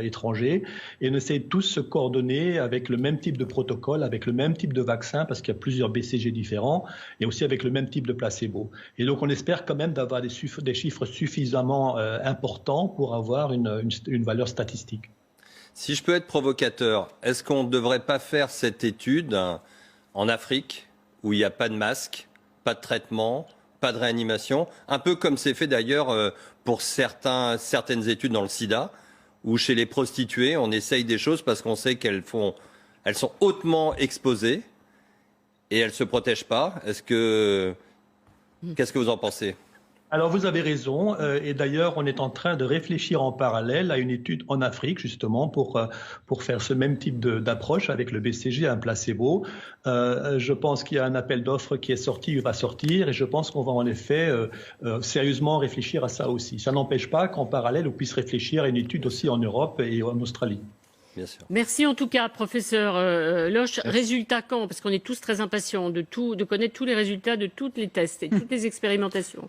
étrangers, et on essaie de tous se coordonner avec le même type de protocole, avec le même type de vaccin, parce qu'il y a plusieurs BCG différents, et aussi avec le même type de placebo. Et donc on espère quand même d'avoir des chiffres suffisamment importants pour avoir une valeur statistique. Si je peux être provocateur, est-ce qu'on ne devrait pas faire cette étude en Afrique, où il n'y a pas de masque, pas de traitement, pas de réanimation, un peu comme c'est fait d'ailleurs pour certaines études dans le sida, où chez les prostituées, on essaye des choses parce qu'on sait elles sont hautement exposées et elles ne se protègent pas. Qu'est-ce que vous en pensez ? Alors vous avez raison, et d'ailleurs on est en train de réfléchir en parallèle à une étude en Afrique justement pour faire ce même type d'approche avec le BCG, un placebo. Je pense qu'il y a un appel d'offres qui est sorti, il va sortir, et je pense qu'on va en effet sérieusement réfléchir à ça aussi. Ça n'empêche pas qu'en parallèle on puisse réfléchir à une étude aussi en Europe et en Australie. Bien sûr. Merci en tout cas, professeur Loche. Résultat quand ? Parce qu'on est tous très impatients de connaître tous les résultats de tous les tests et toutes les expérimentations.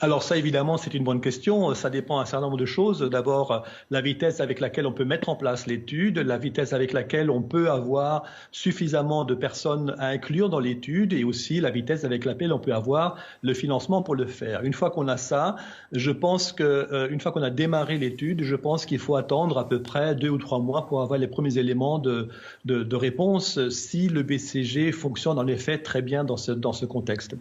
Alors ça, évidemment, c'est une bonne question. Ça dépend d'un certain nombre de choses. D'abord, la vitesse avec laquelle on peut mettre en place l'étude, la vitesse avec laquelle on peut avoir suffisamment de personnes à inclure dans l'étude, et aussi la vitesse avec laquelle on peut avoir le financement pour le faire. Une fois qu'on a ça, je pense une fois qu'on a démarré l'étude, je pense qu'il faut attendre à peu près 2 ou 3 mois pour avoir les premiers éléments de réponse si le BCG fonctionne en effet très bien dans ce contexte.